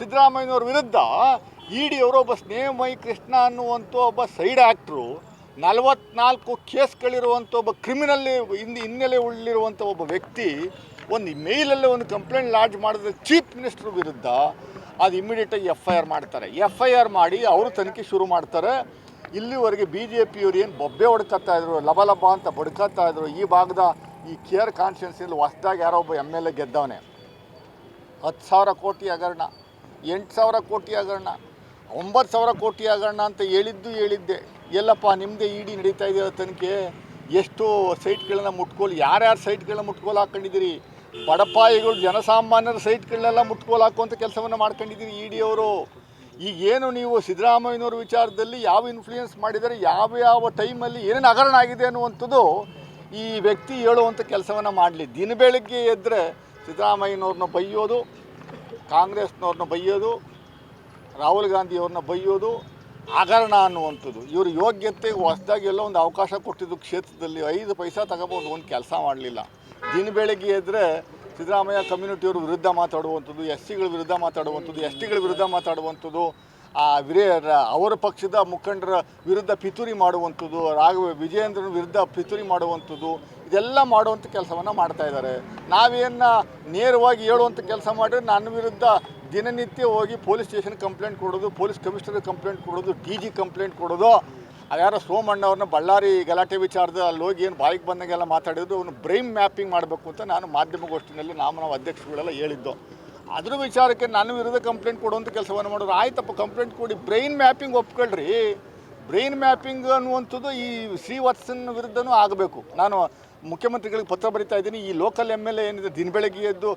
ಸಿದ್ದರಾಮಯ್ಯನವ್ರ ವಿರುದ್ಧ ಇಡಿಯವರು ಒಬ್ಬ ಸ್ನೇಹಮಯಿ ಕೃಷ್ಣ ಅನ್ನುವಂಥ ಒಬ್ಬ ಸೈಡ್ ಆ್ಯಕ್ಟ್ರು 44 ಕೇಸ್ಗಳಿರುವಂಥ ಒಬ್ಬ ಕ್ರಿಮಿನಲ್ ಹಿನ್ನೆಲೆ ಉಳ್ಳಿರುವಂಥ ಒಬ್ಬ ವ್ಯಕ್ತಿ ಒಂದು ಮೇಲಲ್ಲೇ ಒಂದು ಕಂಪ್ಲೇಂಟ್ ಲಾಡ್ಜ್ ಮಾಡಿದ್ರೆ ಚೀಫ್ ಮಿನಿಸ್ಟರ್ ವಿರುದ್ಧ ಅದು ಇಮಿಡಿಯೇಟಾಗಿ FIR ಮಾಡ್ತಾರೆ. FIR ಮಾಡಿ ಅವರು ತನಿಖೆ ಶುರು ಮಾಡ್ತಾರೆ. ಇಲ್ಲಿವರೆಗೆ BJPಯವರು ಏನು ಬೊಬ್ಬೆ ಹೊಡ್ಕೊತಾ ಇದ್ರು, ಲಬ ಅಂತ ಬಡ್ಕೊತಾ ಇದ್ರು. ಈ ಭಾಗದ ಈ ಕೇರ್ ಕಾನ್ಸ್ಟಿಟ್ಯೂನ್ಸಿಯಲ್ಲಿ ಹೊಸದಾಗಿ ಯಾರೋ ಒಬ್ಬ MLA ಗೆದ್ದವನೇ. 10,000 ಕೋಟಿ ಹಗರಣ, 8,000 ಕೋಟಿ ಹಗರಣ, 9,000 ಕೋಟಿ ಹಗರಣ ಅಂತ ಹೇಳಿದ್ದೆ. ಎಲ್ಲಪ್ಪ ನಿಮ್ಮದೇ ಇಡಿ ನಡೀತಾ ಇದೆಯೋ ತನಿಖೆ? ಎಷ್ಟು ಸೈಟ್ಗಳನ್ನ ಮುಟ್ಕೋಲು, ಯಾರ್ಯಾರು ಸೈಟ್ಗಳನ್ನ ಮುಟ್ಕೋಲು ಹಾಕ್ಕೊಂಡಿದ್ದೀರಿ? ಬಡಪಾಯಿಗಳು ಜನಸಾಮಾನ್ಯರ ಸೈಟ್ಗಳನ್ನೆಲ್ಲ ಮುಟ್ಕೋಲು ಹಾಕುವಂಥ ಕೆಲಸವನ್ನು ಮಾಡ್ಕೊಂಡಿದ್ದೀರಿ ಇಡಿಯವರು. ಈಗೇನು ನೀವು ಸಿದ್ದರಾಮಯ್ಯನವ್ರ ವಿಚಾರದಲ್ಲಿ ಯಾವ ಇನ್ಫ್ಲೂಯೆನ್ಸ್ ಮಾಡಿದರೆ, ಯಾವ ಟೈಮಲ್ಲಿ ಏನೇನು ಹಗರಣ ಆಗಿದೆ ಅನ್ನುವಂಥದ್ದು ಈ ವ್ಯಕ್ತಿ ಹೇಳುವಂಥ ಕೆಲಸವನ್ನು ಮಾಡಲಿ. ದಿನ ಬೆಳಗ್ಗೆ ಎದ್ದರೆ ಸಿದ್ದರಾಮಯ್ಯನವ್ರನ್ನ ಬೈಯೋದು, ಕಾಂಗ್ರೆಸ್ನವ್ರನ್ನ ಬೈಯೋದು, ರಾಹುಲ್ ಗಾಂಧಿಯವ್ರನ್ನ ಬೈಯೋದು, ಹಗರಣ ಅನ್ನುವಂಥದ್ದು. ಇವರು ಯೋಗ್ಯತೆಗೆ ಹೊಸದಾಗಿ ಎಲ್ಲೋ ಒಂದು ಅವಕಾಶ ಕೊಟ್ಟಿದ್ದು ಕ್ಷೇತ್ರದಲ್ಲಿ 5 ಪೈಸಾ ತಗೋಬೋದು, ಒಂದು ಕೆಲಸ ಮಾಡಲಿಲ್ಲ. ದಿನ ಬೆಳಗ್ಗೆ ಎದ್ದರೆ ಸಿದ್ದರಾಮಯ್ಯ ಕಮ್ಯುನಿಟಿಯವ್ರ ವಿರುದ್ಧ ಮಾತಾಡುವಂಥದ್ದು, SCಗಳ ವಿರುದ್ಧ ಮಾತಾಡುವಂಥದ್ದು, STಗಳ ವಿರುದ್ಧ ಮಾತಾಡುವಂಥದ್ದು, ಅವರ ಪಕ್ಷದ ಮುಖಂಡರ ವಿರುದ್ಧ ಪಿತೂರಿ ಮಾಡುವಂಥದ್ದು, ವಿಜಯೇಂದ್ರನ ವಿರುದ್ಧ ಪಿತೂರಿ ಮಾಡುವಂಥದ್ದು, ಇದೆಲ್ಲ ಮಾಡುವಂಥ ಕೆಲಸವನ್ನು ಮಾಡ್ತಾಯಿದ್ದಾರೆ. ನಾವೇನು ನೇರವಾಗಿ ಹೇಳುವಂಥ ಕೆಲಸ ಮಾಡಿದ್ರೆ ನನ್ನ ವಿರುದ್ಧ ದಿನನಿತ್ಯ ಹೋಗಿ ಪೊಲೀಸ್ ಸ್ಟೇಷನ್ ಕಂಪ್ಲೇಂಟ್ ಕೊಡೋದು, ಪೊಲೀಸ್ ಕಮಿಷನರ್ ಕಂಪ್ಲೇಂಟ್ ಕೊಡೋದು, DG ಕಂಪ್ಲೇಂಟ್ ಕೊಡೋದು. ಅದ್ಯಾರೋ ಸೋಮಣ್ಣ ಅವ್ರನ್ನ ಬಳ್ಳಾರಿ ಗಲಾಟೆ ವಿಚಾರದ ಅಲ್ಲಿ ಹೋಗಿ ಏನು ಬಾಯಿಗೆ ಬಂದಂಗೆಲ್ಲ ಮಾತಾಡಿದ್ರು. ಅವನು ಬ್ರೈನ್ ಮ್ಯಾಪಿಂಗ್ ಮಾಡಬೇಕು ಅಂತ ನಾನು ಮಾಧ್ಯಮಗೋಷ್ಠಿನಲ್ಲಿ ನಾವು ಅಧ್ಯಕ್ಷರುಗಳೆಲ್ಲ ಹೇಳಿದ್ದು. ಅದ್ರ ವಿಚಾರಕ್ಕೆ ನನ್ನ ವಿರುದ್ಧ ಕಂಪ್ಲೇಂಟ್ ಕೊಡುವಂಥ ಕೆಲಸವನ್ನು ಮಾಡೋರು. ಆಯ್ತಪ್ಪ, ಕಂಪ್ಲೇಂಟ್ ಕೊಡಿ, ಬ್ರೈನ್ ಮ್ಯಾಪಿಂಗ್ ಒಪ್ಕೊಳ್ರಿ. ಬ್ರೈನ್ ಮ್ಯಾಪಿಂಗ್ ಅನ್ನುವಂಥದ್ದು ಈ ಶ್ರೀವತ್ಸನ್ ವಿರುದ್ಧನೂ ಆಗಬೇಕು. ನಾನು ಮುಖ್ಯಮಂತ್ರಿಗಳಿಗೆ ಪತ್ರ ಬರಿತಾ ಇದ್ದೀನಿ. ಈ ಲೋಕಲ್ MLA ಏನಿದೆ ದಿನ ಬೆಳಗ್ಗೆ ಎದ್ದು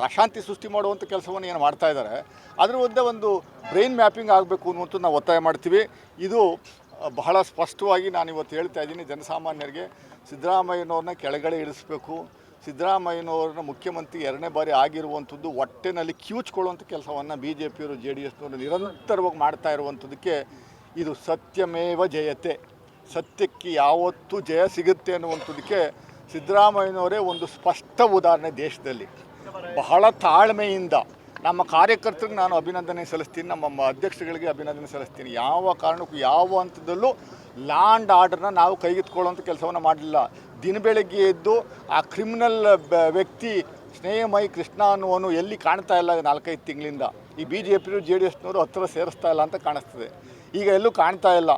ಅಶಾಂತಿ ಸೃಷ್ಟಿ ಮಾಡುವಂಥ ಕೆಲಸವನ್ನು ಏನು ಮಾಡ್ತಾ ಇದ್ದಾರೆ, ಅದ್ರ ವಿರುದ್ಧ ಒಂದು ಬ್ರೈನ್ ಮ್ಯಾಪಿಂಗ್ ಆಗಬೇಕು ಅನ್ನುವಂಥದ್ದು ನಾವು ಒತ್ತಾಯ ಮಾಡ್ತೀವಿ. ಇದು ಬಹಳ ಸ್ಪಷ್ಟವಾಗಿ ನಾನು ಇವತ್ತು ಹೇಳ್ತಾ ಇದ್ದೀನಿ ಜನಸಾಮಾನ್ಯರಿಗೆ. ಸಿದ್ದರಾಮಯ್ಯನವ್ರನ್ನ ಕೆಳಗಡೆ ಇಳಿಸಬೇಕು. ಸಿದ್ದರಾಮಯ್ಯನವ್ರನ್ನ ಮುಖ್ಯಮಂತ್ರಿ 2ನೇ ಬಾರಿ ಆಗಿರುವಂಥದ್ದು ಹೊಟ್ಟೆನಲ್ಲಿ ಕಿವುಚ್ಕೊಳ್ಳುವಂಥ ಕೆಲಸವನ್ನು BJPಯವರು JDSನವರು ನಿರಂತರವಾಗಿ ಮಾಡ್ತಾ ಇರುವಂಥದ್ದಕ್ಕೆ ಇದು ಸತ್ಯಮೇವ ಜಯತೆ, ಸತ್ಯಕ್ಕೆ ಯಾವತ್ತೂ ಜಯ ಸಿಗುತ್ತೆ ಅನ್ನುವಂಥದ್ದಕ್ಕೆ ಸಿದ್ದರಾಮಯ್ಯನವರೇ ಒಂದು ಸ್ಪಷ್ಟ ಉದಾಹರಣೆ. ದೇಶದಲ್ಲಿ ಬಹಳ ತಾಳ್ಮೆಯಿಂದ ನಮ್ಮ ಕಾರ್ಯಕರ್ತರಿಗೆ ನಾನು ಅಭಿನಂದನೆ ಸಲ್ಲಿಸ್ತೀನಿ, ನಮ್ಮ ಅಧ್ಯಕ್ಷಗಳಿಗೆ ಅಭಿನಂದನೆ ಸಲ್ಲಿಸ್ತೀನಿ. ಯಾವ ಕಾರಣಕ್ಕೂ ಯಾವ ಹಂತದಲ್ಲೂ ಲ್ಯಾಂಡ್ ಆರ್ಡರ್ನ ನಾವು ಕೈಗೆತ್ಕೊಳ್ಳುವಂಥ ಕೆಲಸವನ್ನು ಮಾಡಲಿಲ್ಲ. ದಿನ ಬೆಳಗ್ಗೆ ಎದ್ದು ಆ ಕ್ರಿಮಿನಲ್ ವ್ಯಕ್ತಿ ಸ್ನೇಹಮಯಿ ಕೃಷ್ಣ ಅನ್ನುವನು ಎಲ್ಲಿ ಕಾಣ್ತಾ ಇಲ್ಲ 4-5 ತಿಂಗಳಿಂದ. ಈ BJPಯವರು JDSನವರು ಹತ್ತಿರ ಸೇರಿಸ್ತಾ ಇಲ್ಲ ಅಂತ ಕಾಣಿಸ್ತದೆ. ಈಗ ಎಲ್ಲೂ ಕಾಣ್ತಾ ಇಲ್ಲ.